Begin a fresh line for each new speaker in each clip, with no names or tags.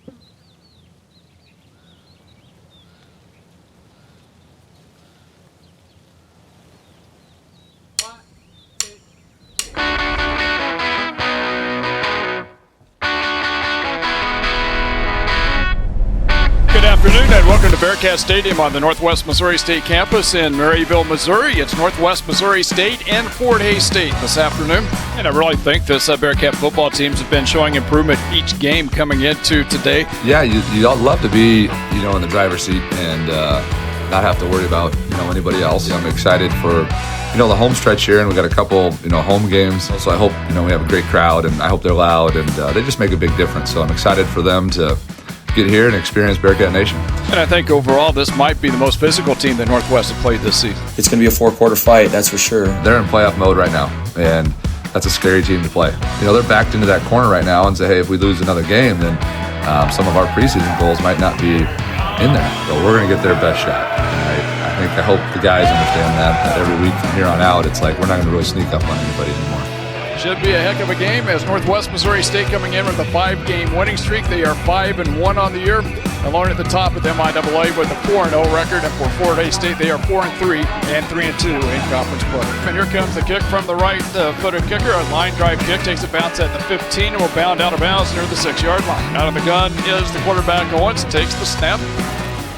Good afternoon and welcome to Bearcat Stadium on the Northwest Missouri State campus in Maryville, Missouri. It's Northwest Missouri State and Fort Hays State this afternoon. And I really think this Bearcat football teams have been showing improvement each game coming into today.
Yeah, you'd love to be, in the driver's seat and not have to worry about, anybody else. I'm excited for, the home stretch here, and we got a couple, home games. So I hope, we have a great crowd, and I hope they're loud, and they just make a big difference. So I'm excited for them to get here and experience Bearcat Nation.
And I think overall this might be the most physical team that Northwest have played this season.
It's going to be a four-quarter fight, that's for sure.
They're in playoff mode right now, and that's a scary team to play. They're backed into that corner right now and say, hey, if we lose another game, then some of our preseason goals might not be in there. So we're going to get their best shot. And I hope the guys understand that every week from here on out, it's like we're not going to really sneak up on anybody anymore.
Should be a heck of a game as Northwest Missouri State coming in with a 5-game winning streak. They are 5-1 on the year. Alone at the top of the MIAA with a 4-0 record. And for Fort Hays State, they are 4-3 and 3-2 in conference play. And here comes the kick from the right-footed kicker. A line drive kick takes a bounce at the 15 and will bound out of bounds near the 6-yard line. Out of the gun is the quarterback Owens. Takes the snap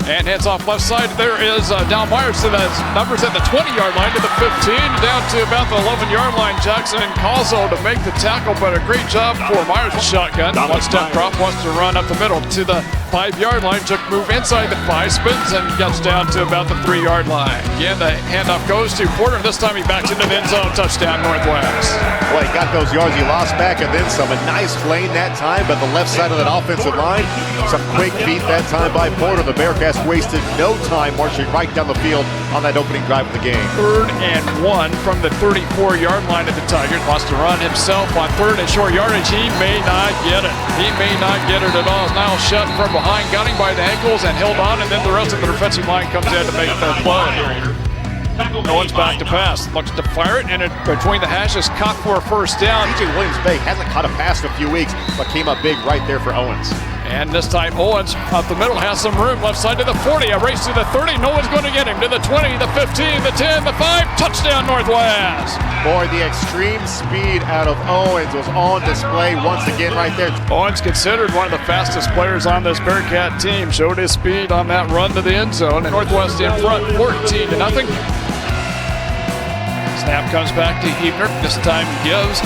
and heads off left side. There is Down Myers to the numbers at the 20-yard line to the 15, down to about the 11-yard line. Jackson and Calzo to make the tackle, but a great job for Myers. Shotgun, one-step drop, wants to run up the middle to the 5-yard line. Took move inside the 5, spins and gets down to about the 3-yard line. Again, the handoff goes to Porter. This time he backs into the end zone. Touchdown Northwest.
Well, he got those yards he lost back and then some. A nice lane that time, but the left side of that offensive line, some quick beat that time by Porter. The Bearcats wasted no time marching right down the field on that opening drive of the game.
3rd and 1 from the 34-yard line of the Tigers. Wants to run himself on 3rd and short yardage. He may not get it. He may not get it at all. Niles Shutt from behind, got him by the ankles and held on, and then the rest of the defensive line comes in to make the play. No one's back to pass. Looks to fire it, and it between the hashes, caught for a first down.
TJ Williams-Bey hasn't caught a pass in a few weeks, but came up big right there for Owens.
And this time Owens up the middle has some room. Left side to the 40, a race to the 30. No one's going to get him. To the 20, the 15, the 10, the 5. Touchdown Northwest.
Boy, the extreme speed out of Owens was on display once again right there.
Owens considered one of the fastest players on this Bearcat team. Showed his speed on that run to the end zone. And Northwest in front 14-0. Snap comes back to Ebner. This time gives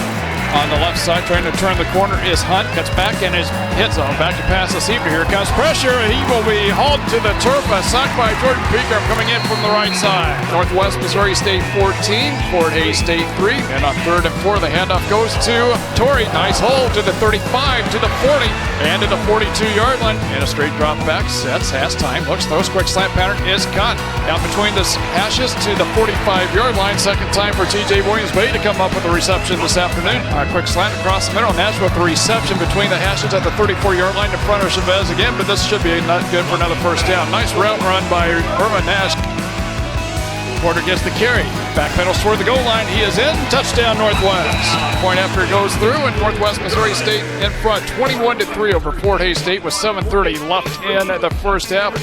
on the left side, trying to turn the corner is Hunt. Cuts back and is hit zone. Back to pass this Ebner. Here comes pressure. He will be hauled to the turf. A sack by Jordan Peaker coming in from the right side. Northwest Missouri State 14, Fort Hays State 3. And on 3rd and 4, the handoff goes to Torrey. Nice hold to the 35, to the 40, and to the 42-yard line. And a straight drop back. Sets, has time. Looks, throws, quick slant pattern is caught. Out between the hashes to the 45-yard line. Second time for TJ Williams-Bey to come up with a reception this afternoon. A quick slant across the middle. Nash with the reception between the hashes at the 34-yard line in front of Chavez again, but this should be not good for another first down. Nice route run by Irvin Nash. Porter gets the carry. Back pedals toward the goal line. He is in. Touchdown Northwest. Point after it goes through, and Northwest Missouri State in front 21-3 over Fort Hays State with 7:30 left in the first half.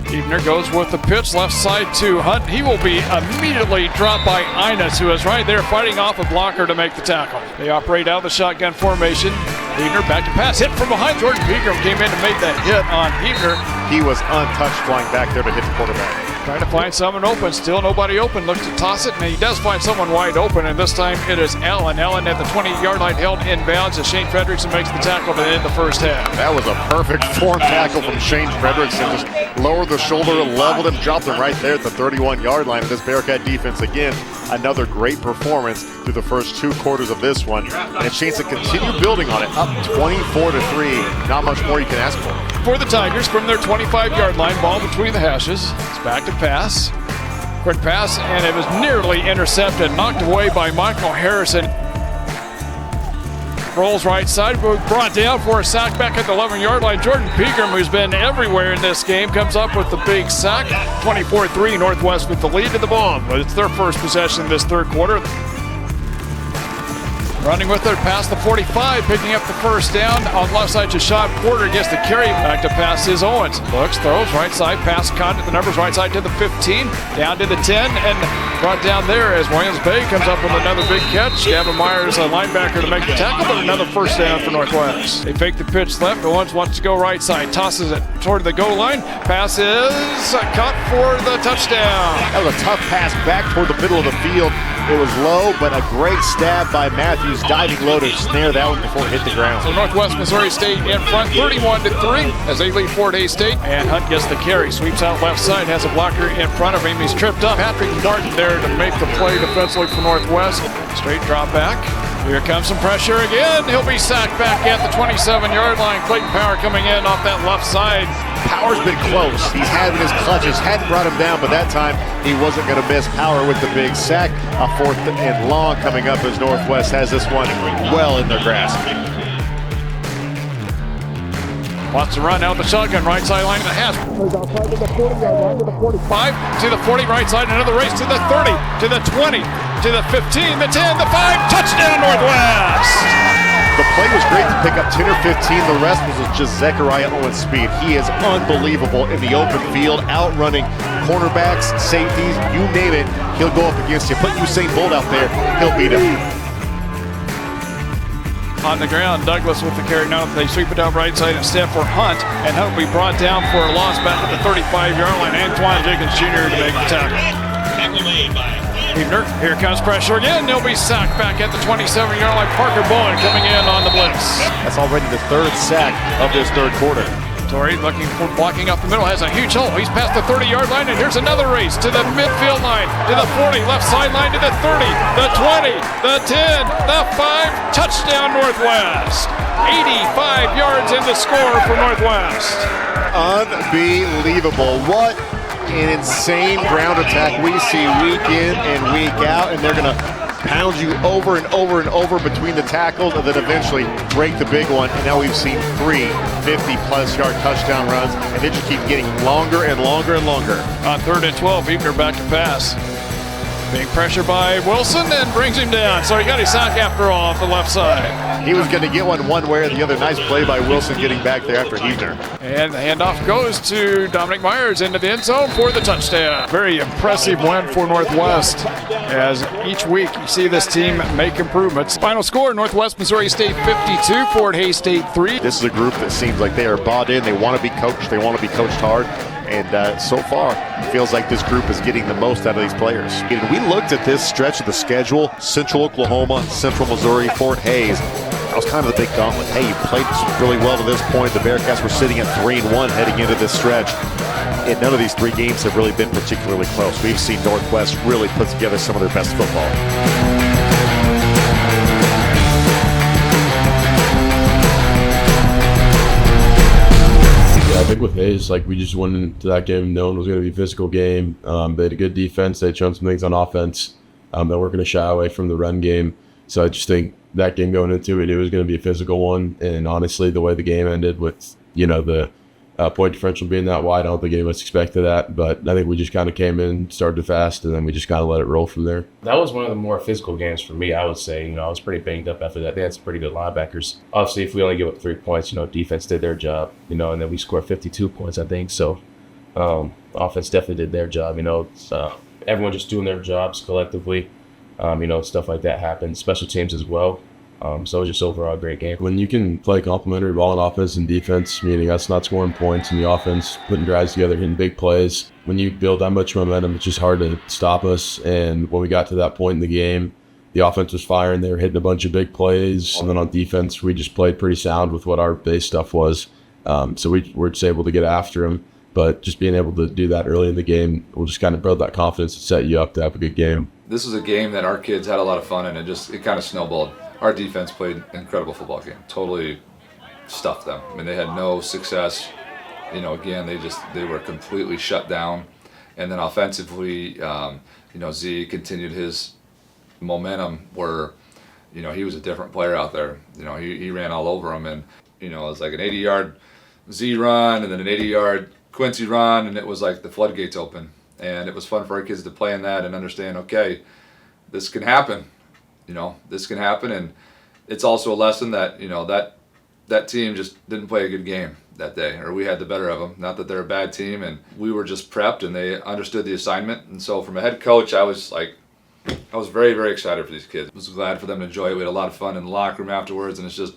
Ebner goes with the pitch, left side to Hunt. He will be immediately dropped by Inez, who is right there fighting off a blocker to make the tackle. They operate out of the shotgun formation. Ebner back to pass, hit from behind. Jordan Peaker came in to make that hit on Ebner.
He was untouched flying back there to hit the quarterback.
Trying to find someone open, still nobody open. Looks to toss it, and he does find someone wide open, and this time it is Allen. Allen at the 20-yard line held inbounds as Shane Fredrickson makes the tackle to end the first half.
That was a perfect form tackle from Shane Fredrickson. Just lowered the shoulder, leveled him, dropped him right there at the 31-yard line. This Bearcat defense, again, another great performance through the first 2 quarters of this one. And a chance to continue building on it, up 24-3. Not much more you can ask for.
For the Tigers from their 25-yard line, ball between the hashes. It's back to pass. Quick pass, and it was nearly intercepted, knocked away by Michael Harrison. Rolls right side, brought down for a sack back at the 11-yard line. Jordan Pegram, who's been everywhere in this game, comes up with the big sack. 24-3 Northwest with the lead to the ball. But it's their first possession this third quarter. Running with it past the 45, picking up the first down. On left side to Sean Porter, gets the carry. Back to pass is Owens. Looks, throws, right side, pass caught at the numbers, right side to the 15, down to the 10, and brought down there as Williams Bay comes up with another big catch. Gavin Myers, a linebacker, to make the tackle, but another first down for Northwest. They fake the pitch left. Owens wants to go right side, tosses it toward the goal line. Pass is caught for the touchdown.
That was a tough pass back toward the middle of the field. It was low, but a great stab by Matthews, diving low to snare that one before it hit the ground.
So Northwest Missouri State in front, 31-3, as they lead Fort Hays State. And Hunt gets the carry, sweeps out left side, has a blocker in front of him. He's tripped up. Patrick Norton there to make the play defensively for Northwest. Straight drop back. Here comes some pressure again. He'll be sacked back at the 27-yard line. Clayton Power coming in off that left side.
Power's been close. He's had in his clutches, hadn't brought him down, but that time he wasn't going to miss. Power with the big sack. A 4th and long coming up as Northwest has this one well in their grasp.
Wants to run out the shotgun, right sideline to the half. Outside to the 40-yard line, to the 45, to the 40, right side, another race to the 30, to the 20, to the 15, the 10, the 5, touchdown Northwest!
The play was great to pick up 10 or 15. The rest was just Zechariah Owens' speed. He is unbelievable in the open field, outrunning cornerbacks, safeties, you name it, he'll go up against you. Put Usain Bolt out there, he'll beat him.
On the ground, Douglas with the carry. Now they sweep it down right side instead for Hunt, and Hunt will be brought down for a loss back at the 35-yard line. Antoine Jenkins Jr. to make the tackle. Ebner, here comes pressure again. He'll be sacked back at the 27-yard line. Parker Bowen coming in on the blitz.
That's already the 3rd sack of this 3rd quarter.
Torrey looking for blocking up the middle, has a huge hole. He's past the 30-yard line, and here's another race to the midfield line, to the 40, left sideline to the 30, the 20, the 10, the 5, touchdown Northwest. 85 yards in the score for Northwest.
Unbelievable. What an insane ground attack we see week in and week out, and they're going to pound you over and over and over between the tackles and then eventually break the big one. And now we've seen 3 50-plus yard touchdown runs, and they just keep getting longer and longer and longer.
On 3rd and 12, Ebner back to pass. Being pressured by Wilson and brings him down. So he got his sack after all off the left side.
He was going to get one way or the other. Nice play by Wilson getting back there after Ebner.
And the handoff goes to Dominic Myers into the end zone for the touchdown. Very impressive win for Northwest, as each week you see this team make improvements. Final score, Northwest Missouri State 52, Fort Hays State 3.
This is a group that seems like they are bought in. They want to be coached. They want to be coached hard. And so far, it feels like this group is getting the most out of these players. And we looked at this stretch of the schedule: Central Oklahoma, Central Missouri, Fort Hays. That was kind of the big gauntlet. Hey, you played really well to this point. The Bearcats were sitting at 3-1 heading into this stretch. And none of these 3 games have really been particularly close. We've seen Northwest really put together some of their best football.
I think with Hayes, like, we just went into that game knowing it was going to be a physical game. They had a good defense. They had shown some things on offense that weren't going to shy away from the run game. So I just think that game going into it, it was going to be a physical one. And honestly, the way the game ended with, the point differential being that wide, I don't think any of us expected that. But I think we just kind of came in, started fast, and then we just kind of let it roll from there.
That was one of the more physical games for me, I would say. I was pretty banged up after that. They had some pretty good linebackers. Obviously, if we only give up 3 points, defense did their job, and then we scored 52 points, I think. So offense definitely did their job. Everyone just doing their jobs collectively. Stuff like that happened. Special teams as well. So it was just overall a great game.
When you can play complementary ball on offense and defense, meaning us not scoring points, and the offense putting drives together, hitting big plays, when you build that much momentum, it's just hard to stop us. And when we got to that point in the game, the offense was firing. They were hitting a bunch of big plays. And then on defense, we just played pretty sound with what our base stuff was. So we were just able to get after them. But just being able to do that early in the game will just kind of build that confidence and set you up to have a good game.
This was a game that our kids had a lot of fun in. It kind of snowballed. Our defense played an incredible football game. Totally stuffed them. I mean, they had no success. Again, they were completely shut down. And then offensively, Z continued his momentum where, he was a different player out there. He ran all over them, and, it was like an 80-yard Z run and then an 80-yard Quincy run, and it was like the floodgates open. And it was fun for our kids to play in that and understand, okay, this can happen. This can happen, and it's also a lesson that, that team just didn't play a good game that day, or we had the better of them. Not that they're a bad team, and we were just prepped and they understood the assignment. And so from a head coach, I was very, very excited for these kids. I was glad for them to enjoy it. We had a lot of fun in the locker room afterwards, and it's just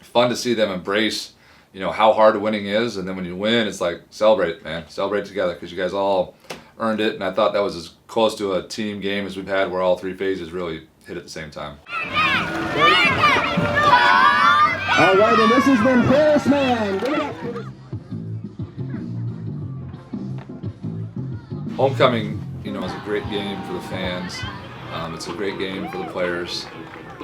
fun to see them embrace, how hard winning is. And then when you win, it's like, celebrate, man. Celebrate together, because you guys all earned it. And I thought that was as close to a team game as we've had, where all three phases really hit at the same time.
All right, and this has been Paris Man. Give it up.
Homecoming, is a great game for the fans. It's a great game for the players.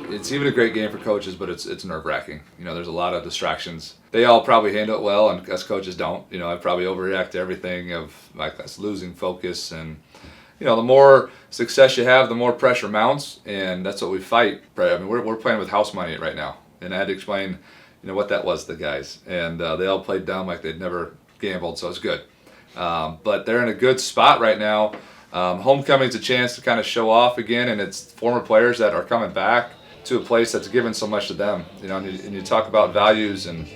It's even a great game for coaches, but it's nerve-wracking. There's a lot of distractions. They all probably handle it well, and us coaches don't. I probably overreact to everything of us losing focus. And, the more success you have, the more pressure mounts, and that's what we fight. I mean, we're playing with house money right now, and I had to explain, what that was to the guys. And they all played dumb like they'd never gambled, so it's good. But they're in a good spot right now. Homecoming's a chance to kind of show off again, and it's former players that are coming back to a place that's given so much to them. And you talk about values and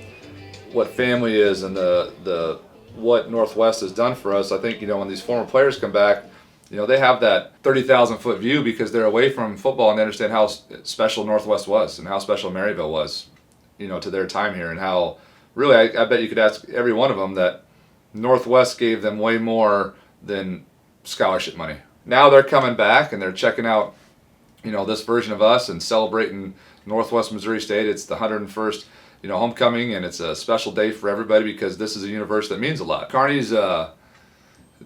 what family is, and the what Northwest has done for us. I think when these former players come back, they have that 30,000-foot view, because they're away from football and they understand how special Northwest was and how special Maryville was, to their time here, and how really I bet you could ask every one of them that Northwest gave them way more than scholarship money. Now they're coming back and they're checking out, this version of us and celebrating Northwest Missouri State. It's the 101st, homecoming, and it's a special day for everybody, because this is a university that means a lot. Kearney's a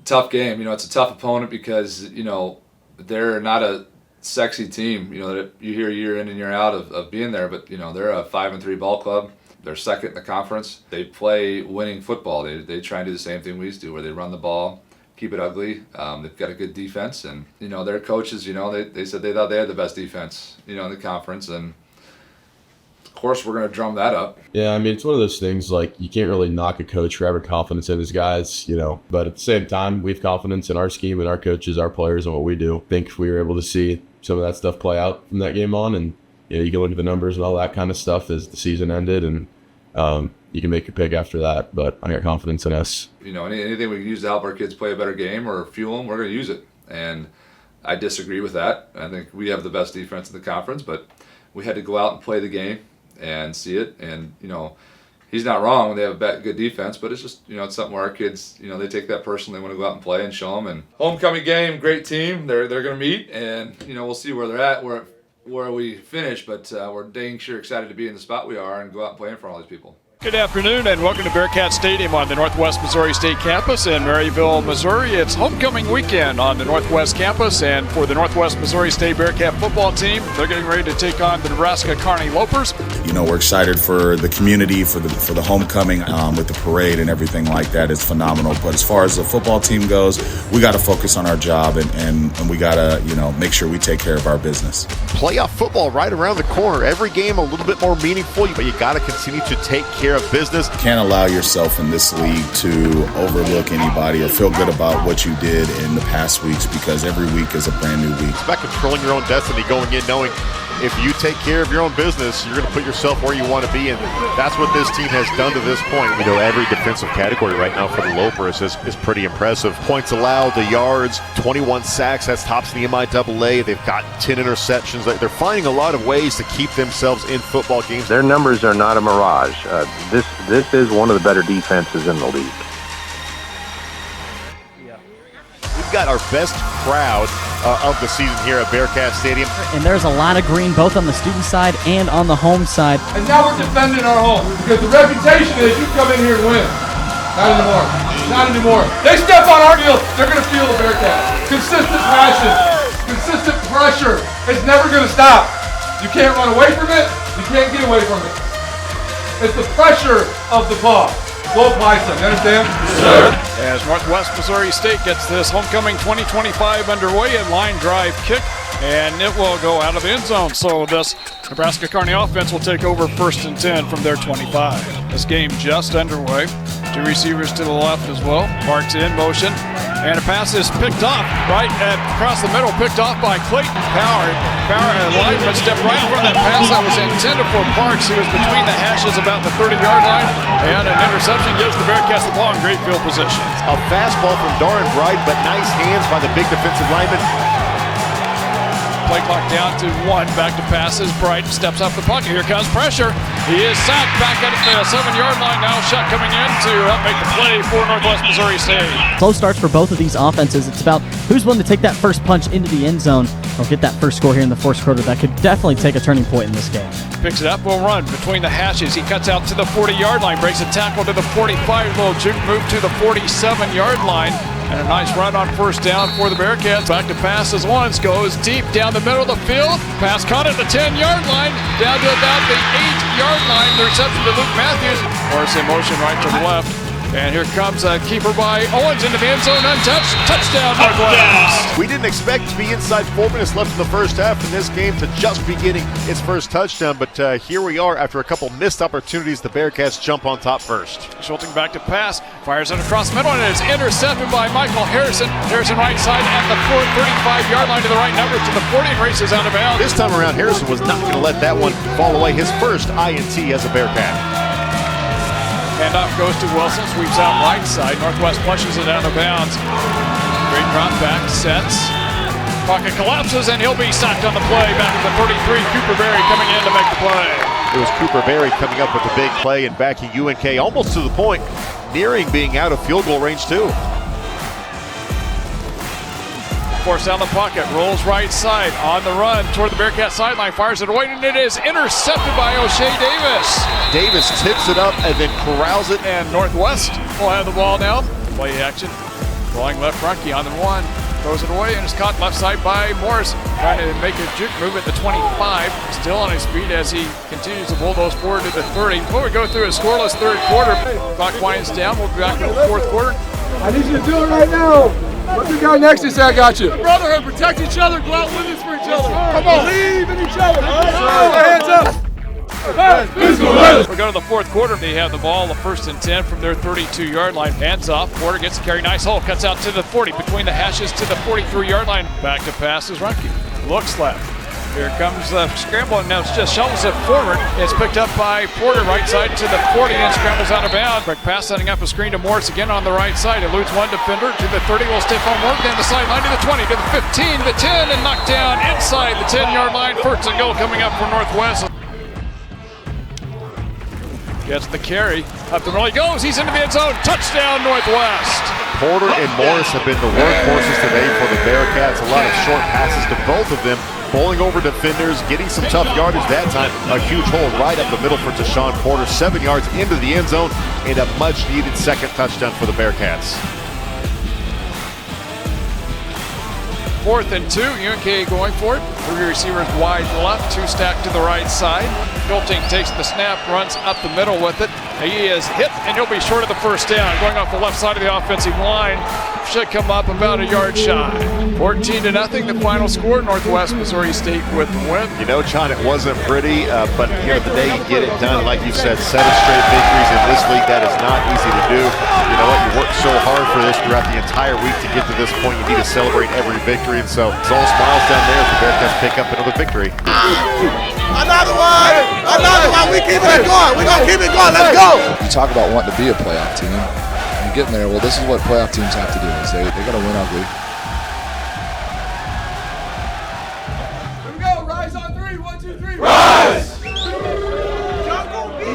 tough game. It's a tough opponent, because, they're not a sexy team, that you hear year in and year out of being there, but, they're a 5-3 ball club. They're second in the conference. They play winning football. They try and do the same thing we used to, where they run the ball, keep it ugly. They've got a good defense, and their coaches, they said they thought they had the best defense, in the conference, and of course we're going to drum that up.
Yeah, I mean, it's one of those things, like, you can't really knock a coach for having confidence in his guys, but at the same time, we have confidence in our scheme and our coaches, our players, and what we do. I think we were able to see some of that stuff play out from that game on, and you can look at the numbers and all that kind of stuff as the season ended, and you can make your pick after that, but I got confidence in us.
Anything we can use to help our kids play a better game or fuel them, we're going to use it. And I disagree with that. I think we have the best defense in the conference, but we had to go out and play the game and see it. And, he's not wrong when they have a good defense, but it's just, it's something where our kids, they take that personally. They want to go out and play and show them. And homecoming game, great team. They're going to meet, and, we'll see where they're at, where we finish, but we're dang sure excited to be in the spot we are and go out and play in front of all these people.
Good afternoon and welcome to Bearcat Stadium on the Northwest Missouri State campus in Maryville, Missouri. It's homecoming weekend on the Northwest campus, and for the Northwest Missouri State Bearcat football team, they're getting ready to take on the Nebraska Kearney Lopers.
We're excited for the community, for the homecoming, with the parade and everything like that. It's phenomenal. But as far as the football team goes, we got to focus on our job, and we got to make sure we take care of our business.
Playoff football right around the corner. Every game a little bit more meaningful, but you got to continue to take care of business.
Can't allow yourself in this league to overlook anybody or feel good about what you did in the past weeks, because every week is a brand new week.
It's about controlling your own destiny, going in knowing if you take care of your own business, you're going to put yourself where you want to be, and that's what this team has done to this point. Every defensive category right now for the Lopers is pretty impressive. Points allowed, the yards, 21 sacks, that's tops in the MIAA. They've got 10 interceptions. They're finding a lot of ways to keep themselves in football games.
Their numbers are not a mirage. This is one of the better defenses in the league.
We've got our best crowd of the season here at Bearcat Stadium.
And there's a lot of green both on the student side and on the home side.
And now we're defending our home, because the reputation is you come in here and win. Not anymore. Not anymore. They step on our field, they're going to feel the Bearcat. Consistent passion, consistent pressure. It's never going to stop. You can't run away from it. You can't get away from it. It's the pressure of the PAW. Blow Bison, you understand?
Sir. As Northwest Missouri State gets this homecoming 2025 underway, a line drive kick, and it will go out of the end zone. So this Nebraska Kearney offense will take over 1st and 10 from their 25. This game just underway. Two receivers to the left as well. Parks in motion. And a pass is picked off across the middle, picked off by Clayton Power. Power and lineman stepped right in front of that pass that was intended for Parks. He was between the hashes about the 30-yard line, and an interception gives the Bearcats the ball in great field position.
A fastball from Darren Bright, but nice hands by the big defensive lineman.
Play clock down to 1. Back to passes. Bright steps up the pocket. Here comes pressure. He is sacked back at the 7-yard line. Now shot coming in to help make the play for Northwest Missouri State.
Slow starts for both of these offenses. It's about who's willing to take that first punch into the end zone or get that first score here in the fourth quarter. That could definitely take a turning point in this game.
Picks it up, will run between the hashes. He cuts out to the 40-yard line, breaks a tackle to the 45, little juke move to the 47-yard line, and a nice run on first down for the Bearcats. Back to passes once, goes deep down the middle of the field. Pass caught at the 10-yard line, down to about the 8-yard line. The reception to Luke Matthews. Morris in motion right to the left. And here comes a keeper by Owens into the end zone, untouched. Touchdown, Northwest.
We didn't expect to be inside 4 minutes left in the first half in this game to just be getting its first touchdown, but here we are after a couple missed opportunities. The Bearcats jump on top first.
Schulting back to pass, fires it across the middle, and it's intercepted by Michael Harrison. Harrison right side at the 35-yard line to the right number to the 40 and races out of bounds.
This time around, Harrison was not going to let that one fall away. His first INT as a Bearcat.
Handoff goes to Wilson, sweeps out right side. Northwest flushes it out of bounds. Great drop back, sets. Pocket collapses, and he'll be sacked on the play. Back at the 33, Cooper Berry coming in to make the play.
It was Cooper Berry coming up with the big play and backing UNK almost to the point, nearing being out of field goal range too.
Force down the pocket, rolls right side, on the run toward the Bearcat sideline, fires it away, and it is intercepted by O'Shea Davis.
Davis tips it up and then corrals it.
And Northwest will have the ball now. Play action, rolling left Runke on the 1, throws it away, and it's caught left side by Morris, trying to make a juke move at the 25, still on his feet as he continues to bulldoze forward to the 30. Before we go through a scoreless third quarter, clock winds down, we'll be back in the fourth quarter.
I need you to do it right now. What the guy next to say I got you.
Brotherhood, protect each other, go out with us for each other.
Come on. Believe in each other. Hands up.
We go to the fourth quarter. They have the ball, the 1st and 10 from their 32-yard line. Hands off. Porter gets a carry. Nice hole. Cuts out to the 40. Between the hashes to the 43-yard line. Back to pass is Runke. Looks left. Here comes the scramble, and now it's just shovels it forward. It's picked up by Porter, right side to the 40, and scrambles out of bounds. Quick pass setting up a screen to Morris again on the right side. Eludes one defender to the 30, will stiff on work, down the sideline to the 20, to the 15, the 10, and knocked down inside the 10-yard line. First and goal coming up for Northwest. Gets the carry. Up the middle he goes. He's into the end zone. Touchdown, Northwest.
Porter and Morris have been the workhorses today for the Bearcats. A lot of short passes to both of them, bowling over defenders, getting some tough yardage that time. A huge hole right up the middle for Deshaun Porter. 7 yards into the end zone, and a much-needed second touchdown for the Bearcats.
4th and 2, UNK going for it. 3 receivers wide left, 2 stacked to the right side. Schulting takes the snap, runs up the middle with it. He is hit, and he'll be short of the first down. Going off the left side of the offensive line, should come up about a yard shy. 14-0, the final score. Northwest Missouri State with the win.
You know, John, it wasn't pretty, but at the end of the day, you get it done. Like you said, 7 straight victories in this league. That is not easy to do. You know what? You worked so hard for this throughout the entire week to get to this point. You need to celebrate every victory, and so it's all smiles down there as the Bearcats pick up another victory.
Another one! Another one! We keep it going! We're going to keep it going! Let's go!
You talk about wanting to be a playoff team and getting there. Well, this is what playoff teams have to do. Is they got to win ugly.
Here we go! Rise on 3! 1, 2, 3! Rise!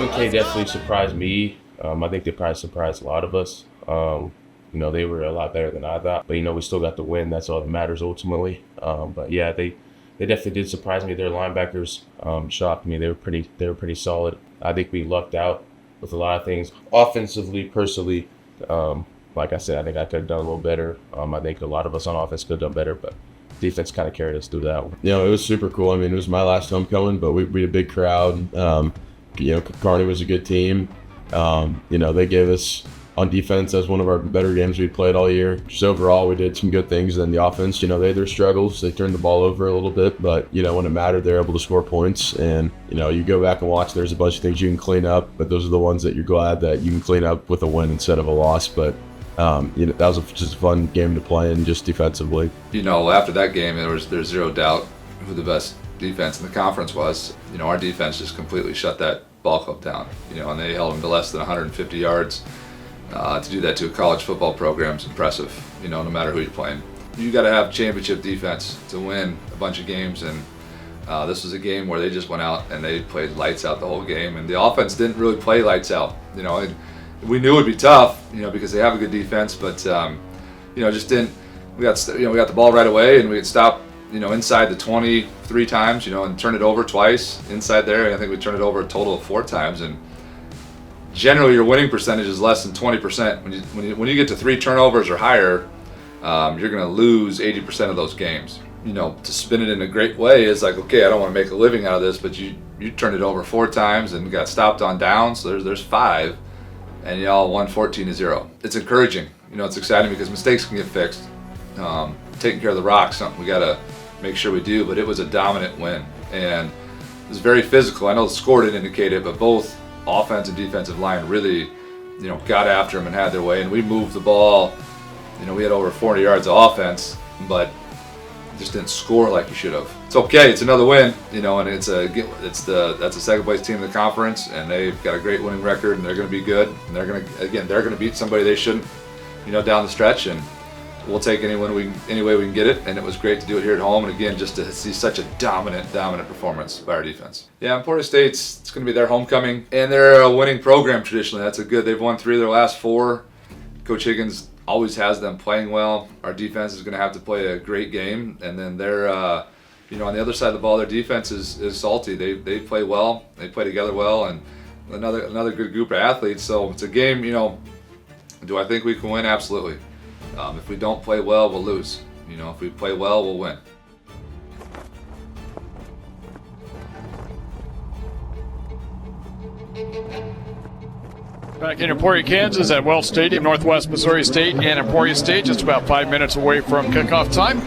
UK definitely surprised me. I think they probably surprised a lot of us. You know, they were a lot better than I thought. But, you know, we still got the win. That's all that matters ultimately. But, yeah, they definitely did surprise me. Their linebackers shocked me. They were pretty solid. I think we lucked out with a lot of things. Offensively, personally, like I said, I think I could have done a little better. I think a lot of us on offense could have done better, but defense kind of carried us through that one.
You know, it was super cool. I mean, it was my last homecoming, but we had a big crowd. You know, Kearney was a good team. You know, they gave us on defense as one of our better games we'd played all year. Just overall, we did some good things. Then the offense, you know, they had their struggles. They turned the ball over a little bit, but, you know, when it mattered, they're able to score points. And, you know, you go back and watch, there's a bunch of things you can clean up, but those are the ones that you're glad that you can clean up with a win instead of a loss. But That was just a fun game to play, and just defensively.
After that game, there's zero doubt who the best defense in the conference was. Our defense just completely shut that ball club down. And they held them to less than 150 yards. To do that to a college football program is impressive. No matter who you're playing, you got to have championship defense to win a bunch of games. And this was a game where they just went out and they played lights out the whole game. And the offense didn't really play lights out. We knew it'd be tough, because they have a good defense, but just didn't. We got the ball right away, and we could stop, inside the 20 3 times, and turn it over twice inside there. And I think we turned it over a total of 4 times. And generally, your winning percentage is less than 20%. When you get to 3 turnovers or higher, you're going to lose 80% of those games. To spin it in a great way is like, okay, I don't want to make a living out of this, but you turned it over 4 times and got stopped on downs. So there's 5. And y'all won 14-0. It's encouraging. It's exciting because mistakes can get fixed. Taking care of the rocks, something we got to make sure we do. But it was a dominant win, and it was very physical. I know the score didn't indicate it, but both offense and defensive line really, got after them and had their way. And we moved the ball. We had over 40 yards of offense, but just didn't score like you should have. It's okay. It's another win, and that's the second place team in the conference, and they've got a great winning record, and they're going to be good, and they're going to beat somebody they shouldn't, down the stretch, and we'll take any way we can get it. And it was great to do it here at home, and again, just to see such a dominant performance by our defense. Yeah, Emporia State's going to be their homecoming, and they're a winning program traditionally. They've won 3 of their last 4. Coach Higgins always has them playing well. Our defense is going to have to play a great game, and then they're on the other side of the ball, their defense is salty. They play well, they play together well, and another good group of athletes. So it's a game. Do I think we can win? Absolutely. If we don't play well, we'll lose. If we play well, we'll win.
Back in Emporia, Kansas at Wells Stadium, Northwest Missouri State and Emporia State, just about 5 minutes away from kickoff time.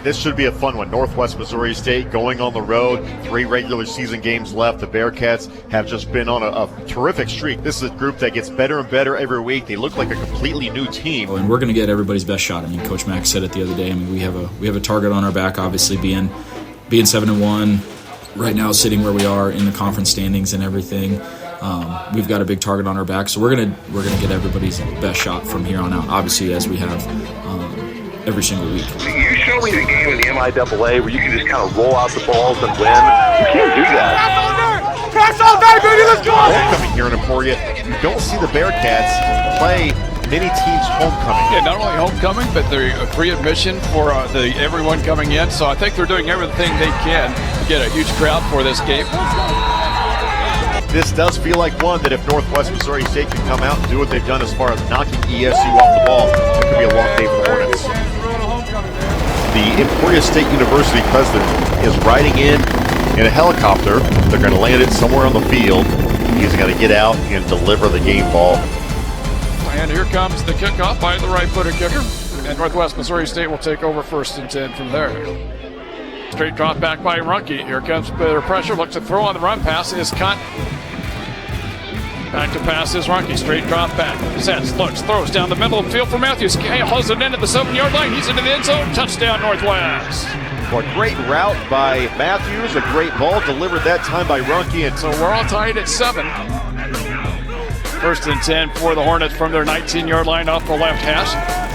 This should be a fun one. Northwest Missouri State going on the road. 3 regular season games left. The Bearcats have just been on a terrific streak. This is a group that gets better and better every week. They look like a completely new team.
And we're going to get everybody's best shot. Coach Mack said it the other day. We have a target on our back, obviously being 7-1. Right now, sitting where we are in the conference standings and everything. We've got a big target on our back, so we're gonna get everybody's best shot from here on out. Obviously, as we have every single week.
You show me the game in the MIAA where you can just kind of roll out the balls and win. You can't do that.
Press all day, baby. Let's go.
Homecoming here in Emporia. You don't see the Bearcats play many teams homecoming.
Yeah, not only homecoming, but they're a free admission for everyone coming in. So I think they're doing everything they can to get a huge crowd for this game.
This does feel like one that if Northwest Missouri State can come out and do what they've done as far as knocking ESU off the ball, it could be a long day for the Hornets. The Emporia State University president is riding in a helicopter. They're going to land it somewhere on the field. He's going to get out and deliver the game ball.
And here comes the kickoff by the right-footed kicker. And Northwest Missouri State will take over 1st and 10 from there. Straight drop back by Runke. Here comes the pressure. Looks to throw on the run. Pass is cut. Back to pass is Runke. Straight drop back. Sets, looks, throws down the middle of the field for Matthews. Hauls it into the 7-yard line. He's into the end zone. Touchdown, Northwest.
Well, a great route by Matthews. A great ball delivered that time by Runke. And
so we're all tied at 7. 1st and 10 for the Hornets from their 19-yard line off the left hash.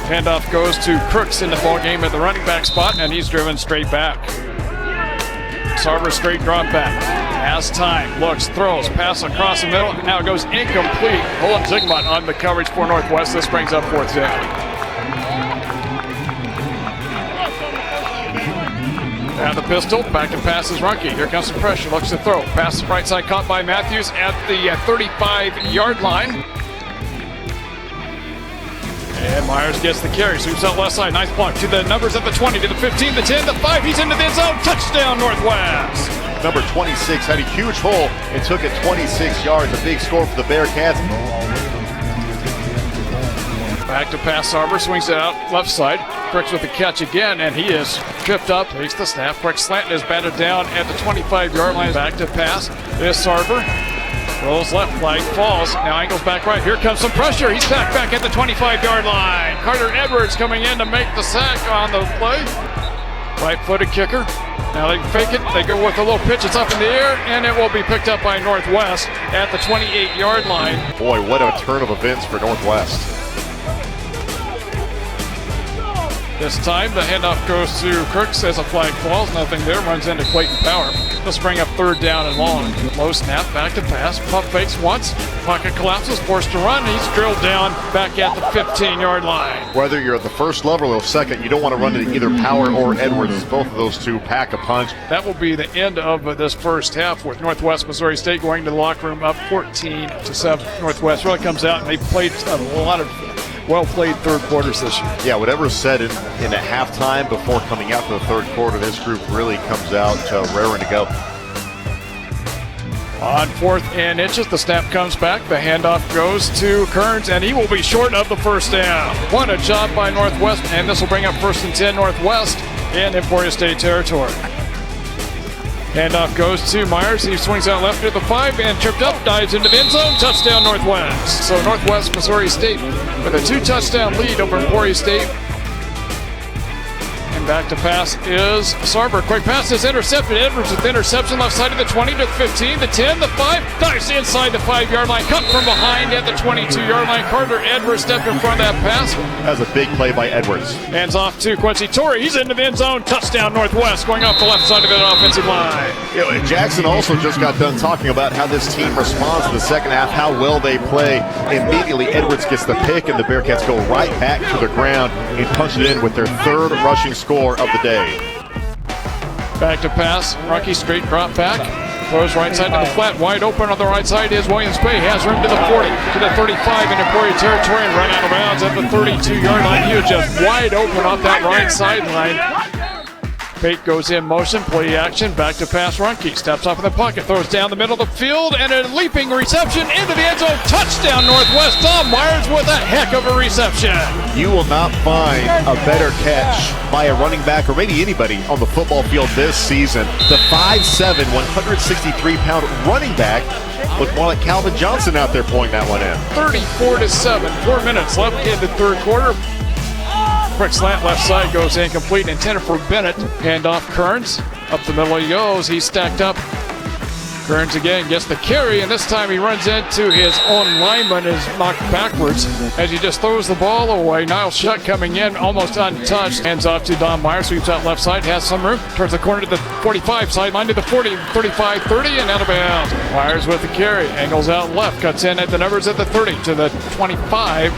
Handoff goes to Crooks in the ball game at the running back spot, and he's driven straight back. Sarver straight drop back. Has time, looks, throws, pass across the middle. Now it goes incomplete. Olin Zygmunt on the coverage for Northwest. This brings up 4th down. And the pistol, back to passes Runke. Here comes the pressure, looks to throw. Pass right side caught by Matthews at the 35-yard line. And Myers gets the carry, sweeps out left side, nice block to the numbers at the 20, to the 15, the 10, the 5, he's into the end zone, touchdown Northwest.
Number 26 had a huge hole and took it 26 yards, a big score for the Bearcats.
Back to pass, Sarver swings it out left side, Crooks with the catch again, and he is tripped up, takes the snap, quick slant is batted down at the 25-yard line. Back to pass, this Sarver. Rolls left, flag falls. Now angles back right. Here comes some pressure. He's back at the 25-yard line. Carter Edwards coming in to make the sack on the play. Right-footed kicker. Now they fake it. They go with a little pitch. It's up in the air, and it will be picked up by Northwest at the 28-yard line.
Boy, what a turn of events for Northwest.
This time the handoff goes to Crooks as a flag falls. Nothing there. Runs into Clayton Power. Let's bring up third down and long. Low snap, back to pass. Pump fakes once. Pocket collapses, forced to run. He's drilled down back at the 15-yard line.
Whether you're at the first level or second, you don't want to run into either Power or Edwards. Both of those two pack a punch.
That will be the end of this first half with Northwest Missouri State going to the locker room up 14-7. Northwest really comes out and they played a lot of well-played third quarters this year.
Yeah, whatever's said in a halftime before coming out to the third quarter, this group really comes out raring to go.
On 4th and inches, the snap comes back. The handoff goes to Kearns, and he will be short of the first down. What a job by Northwest, and this will bring up 1st and 10 Northwest in Emporia State territory. Handoff goes to Myers. He swings out left to the 5 and tripped up, dives into the end zone. Touchdown Northwest. So Northwest Missouri State with a 2-touchdown lead over Emporia State. And back to pass is Sarber. Quick pass is intercepted. Edwards with the interception left side of the 20 to the 15, the 10, the 5. Dives inside the 5-yard line. Cut from behind at the 22-yard line. Carter Edwards stepped in front of that pass.
That was a big play by Edwards.
Hands off to Quincy Torrey. He's into the end zone. Touchdown Northwest going off the left side of that offensive line.
You know, Jackson also just got done talking about how this team responds in the second half, how well they play. Immediately Edwards gets the pick and the Bearcats go right back to the ground and punch it in with their third rushing score of the day.
Back to pass. Rocky straight drop back. Throws right side to the flat. Wide open on the right side is Williams Bay. Has room to the 40, to the 35 in Emporia territory and run out of bounds at the 32-yard line. He was just wide open off that right sideline. Pate goes in motion, play action, back to pass. Runke steps up in the pocket, throws down the middle of the field, and a leaping reception into the end zone. Touchdown Northwest. Tom Myers with a heck of a reception.
You will not find a better catch by a running back or maybe anybody on the football field this season. The 5'7", 163-pound running back looked more like Calvin Johnson out there pulling that one in.
34-7, 4 minutes left in the third quarter. Quick slant left side goes incomplete, intended for Bennett. Handoff Kearns. Up the middle he goes. He's stacked up. Kearns again gets the carry, and this time he runs into his own lineman, is knocked backwards as he just throws the ball away. Niall Shutt coming in almost untouched. Hands off to Don Myers, sweeps out left side, has some room, turns the corner to the 45, sideline to the 40, 35, 30, and out of bounds. Myers with the carry, angles out left, cuts in at the numbers at the 30 to the 25.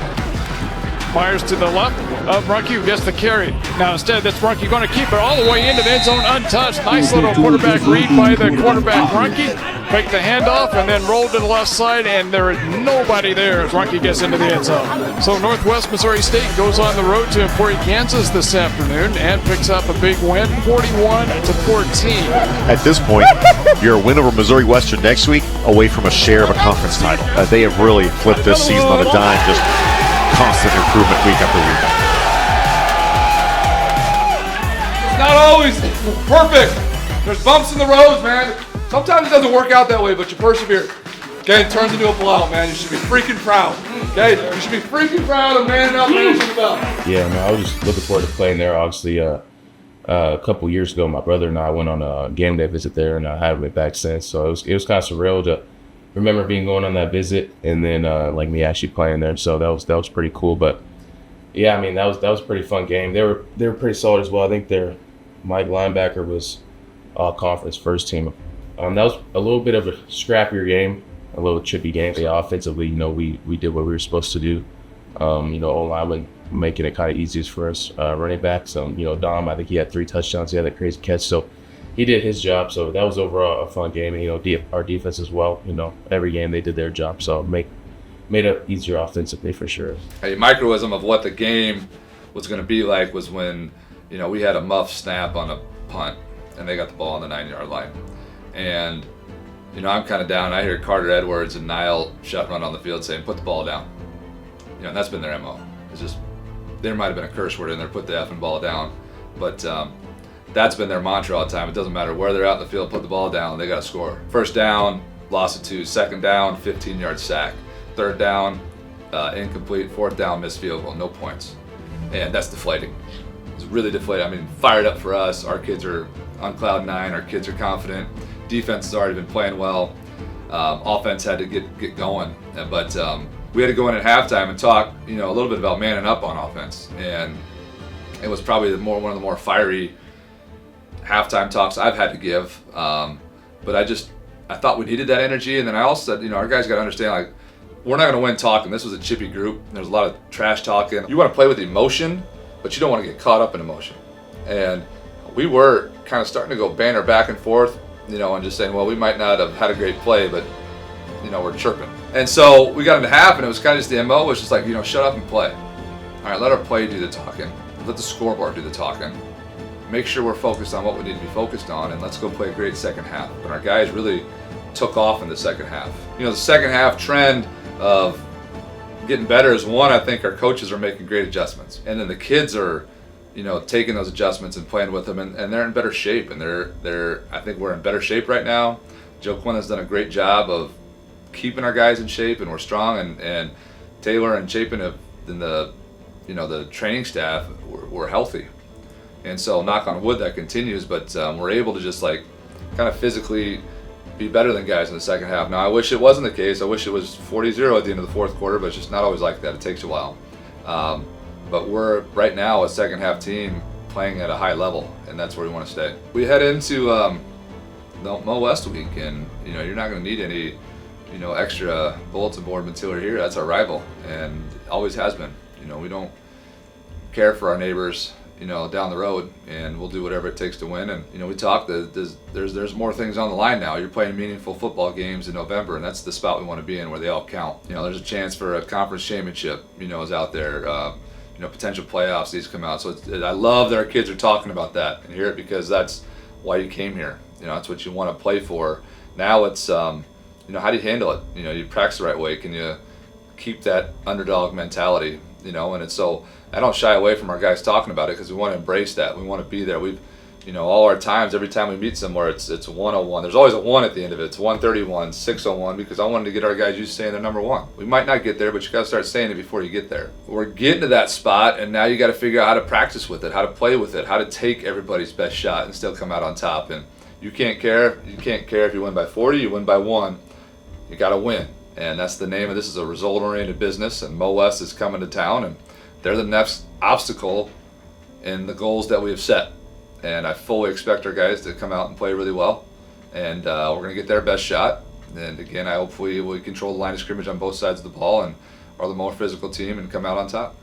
Myers to the left of Runke, who gets the carry. Now instead, this Runke going to keep it all the way into the end zone untouched. Nice little quarterback read by the quarterback Runke. Make the handoff and then roll to the left side, and there is nobody there as Runke gets into the end zone. So Northwest Missouri State goes on the road to Emporia, Kansas this afternoon and picks up a big win, 41-14.
At this point, you're a win over Missouri Western next week, away from a share of a conference title. They have really flipped this season on a dime, just constant improvement week after week.
It's not always perfect. There's bumps in the roads, man. Sometimes it doesn't work out that way, but you persevere. Okay, it turns into a blowout, man. You should be freaking proud. Okay, you should be freaking proud of manning up, managing the belt.
Yeah, man, I was just looking forward to playing there. Obviously, a couple years ago, my brother and I went on a game day visit there, and I haven't been back since. So it was kind of surreal to remember going on that visit, and then like me actually playing there. So that was pretty cool. But yeah, I mean that was a pretty fun game. They were pretty solid as well. I think their Mike linebacker was all conference first team. That was a little bit of a scrappier game, a little chippy game. Yeah, offensively, we did what we were supposed to do. O-lineman making it kind of easiest for us. Running backs, Dom, I think he had 3 touchdowns. He had that crazy catch. So he did his job. So that was overall a fun game. And, our defense as well. Every game they did their job. So made it easier offensively for sure.
A microism of what the game was going to be like was when, we had a muff snap on a punt and they got the ball on the 9-yard line. And, I'm kind of down. I hear Carter Edwards and Niall Shutt run on the field saying, put the ball down. And that's been their MO. It's just, there might have been a curse word in there, put the effing ball down. But that's been their mantra all the time. It doesn't matter where they're out in the field, put the ball down, they got to score. First down, lost it to. Second down, 15-yard sack. Third down, incomplete. Fourth down, missed field goal, no points. And that's deflating. It's really deflating. I mean, fired up for us. Our kids are on cloud nine. Our kids are confident. Defense has already been playing well. Offense had to get going. But we had to go in at halftime and talk, a little bit about manning up on offense. And it was probably one of the more fiery halftime talks I've had to give. But I thought we needed that energy. And then I also said, our guys got to understand, like, we're not going to win talking. This was a chippy group. There's a lot of trash talking. You want to play with emotion, but you don't want to get caught up in emotion. And we were kind of starting to go banter back and forth, and just saying, well, we might not have had a great play, but, we're chirping. And so we got into half, and it was kind of just the MO was just like, shut up and play. All right, let our play do the talking. Let the scoreboard do the talking. Make sure we're focused on what we need to be focused on, and let's go play a great second half. But our guys really took off in the second half. The second half trend of getting better is one, I think our coaches are making great adjustments. And then the kids are, taking those adjustments and playing with them, and they're in better shape. And I think we're in better shape right now. Joe Quinn has done a great job of keeping our guys in shape, and we're strong. And Taylor and Chapin and the training staff, we're healthy. And so, knock on wood, that continues. But we're able to just kind of physically be better than guys in the second half. Now, I wish it wasn't the case. I wish it was 40-0 at the end of the fourth quarter, but it's just not always like that. It takes a while. But we're right now a second half team playing at a high level, and that's where we want to stay. We head into the Mo West week, and you're not going to need any extra bulletin board material here. That's our rival, and always has been. We don't care for our neighbors down the road, and we'll do whatever it takes to win. And we talked. There's more things on the line now. You're playing meaningful football games in November, and that's the spot we want to be in, where they all count. There's a chance for a conference championship. Is out there. Potential playoffs. These come out. So I love that our kids are talking about that and hear it, because that's why you came here. That's what you want to play for. Now it's how do you handle it? You practice the right way. Can you keep that underdog mentality? And it's so. I don't shy away from our guys talking about it, because we want to embrace that. We want to be there. We've, all our times, every time we meet somewhere, it's 101. There's always a 1 at the end of it. It's 131, 601, because I wanted to get our guys used to saying they're number 1. We might not get there, but you got to start saying it before you get there. We're getting to that spot, and now you got to figure out how to practice with it, how to play with it, how to take everybody's best shot and still come out on top. And you can't care. You can't care if you win by 40, you win by 1. You got to win. And that's the name of this. Is a result-oriented business, and Mo West is coming to town, and they're the next obstacle in the goals that we have set. And I fully expect our guys to come out and play really well. And we're going to get their best shot. And again, I hope we control the line of scrimmage on both sides of the ball and are the more physical team and come out on top.